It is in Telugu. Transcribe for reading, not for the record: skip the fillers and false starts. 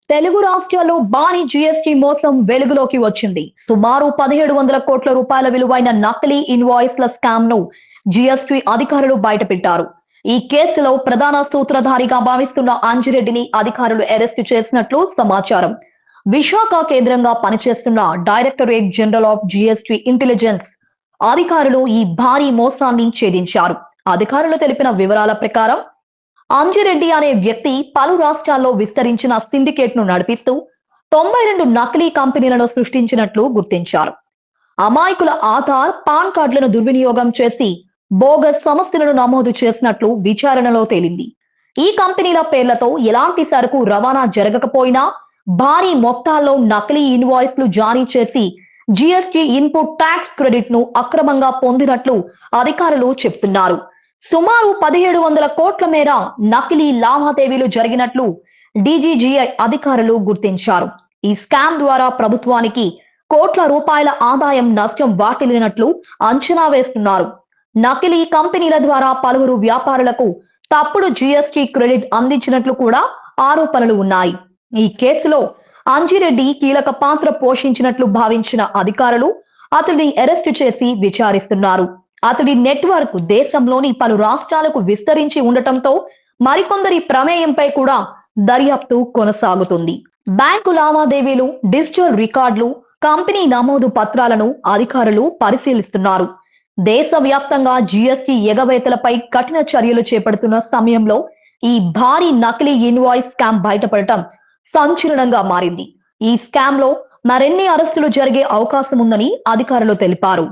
తెలుగు రాష్ట్రాల్లో భారీ జీఎస్టీ మోసం వెలుగులోకి వచ్చింది. సుమారు 1700 కోట్ల రూపాయల విలువైన నకిలీ ఇన్వాయిస్ల స్కామ్ ను జీఎస్టీ అధికారులు బయటపెట్టారు. ఈ కేసులో ప్రధాన సూత్రధారిగా భావిస్తున్న అంజిరెడ్డిని అధికారులు అరెస్టు చేసినట్లు సమాచారం. విశాఖ కేంద్రంగా పనిచేస్తున్న directorate general of GST intelligence అధికారులు ఈ భారీ మోసాన్ని ఛేదించారు. అధికారులు తెలిపిన వివరాల ప్రకారం అంజిరెడ్డి అనే వ్యక్తి పలు రాష్ట్రాల్లో విస్తరించిన సిండికేట్ ను నడిపిస్తూ 92 నకిలీ కంపెనీలను సృష్టించినట్లు గుర్తించారు. అమాయకుల ఆధార్, పాన్ కార్డులను దుర్వినియోగం చేసి బోగస్ సమస్యలను నమోదు చేసినట్లు విచారణలో తేలింది. ఈ కంపెనీల పేర్లతో ఎలాంటి సరుకు రవాణా జరగకపోయినా భారీ మొత్తాల్లో నకిలీ ఇన్వాయిస్లు జారీ చేసి జీఎస్టీ ఇన్పుట్ ట్యాక్స్ క్రెడిట్ ను అక్రమంగా పొందినట్లు అధికారులు చెప్తున్నారు. సుమారు 1700 కోట్ల మేర నకిలీ లావాదేవీలు జరిగినట్లు డీజీజీఐ అధికారులు గుర్తించారు. ఈ స్కామ్ ద్వారా ప్రభుత్వానికి కోట్ల రూపాయల ఆదాయం నష్టం వాటిల్లినట్లు అంచనా వేస్తున్నారు. నకిలీ కంపెనీల ద్వారా పలువురు వ్యాపారులకు తప్పుడు జీఎస్టీ క్రెడిట్ అందించినట్లు కూడా ఆరోపణలు ఉన్నాయి. ఈ కేసులో అంజిరెడ్డి కీలక పాత్ర పోషించినట్లు భావించిన అధికారులు అతడిని అరెస్టు చేసి విచారిస్తున్నారు. అతడి నెట్వర్క్ దేశంలోని పలు రాష్ట్రాలకు విస్తరించి ఉండటంతో మరికొందరి ప్రమేయంపై కూడా దర్యాప్తు కొనసాగుతుంది. బ్యాంకు లావాదేవీలు, డిజిటల్ రికార్డులు, కంపెనీ నమోదు పత్రాలను అధికారులు పరిశీలిస్తున్నారు. దేశవ్యాప్తంగా జీఎస్టీ ఎగవేతలపై కఠిన చర్యలు చేపడుతున్న సమయంలో ఈ భారీ నకిలీ ఇన్వాయిస్ స్కామ్ బయటపడటం సంచలనంగా మారింది. ఈ స్కామ్ లో మరిన్ని అరెస్టులు జరిగే అవకాశం ఉందని అధికారులు తెలిపారు.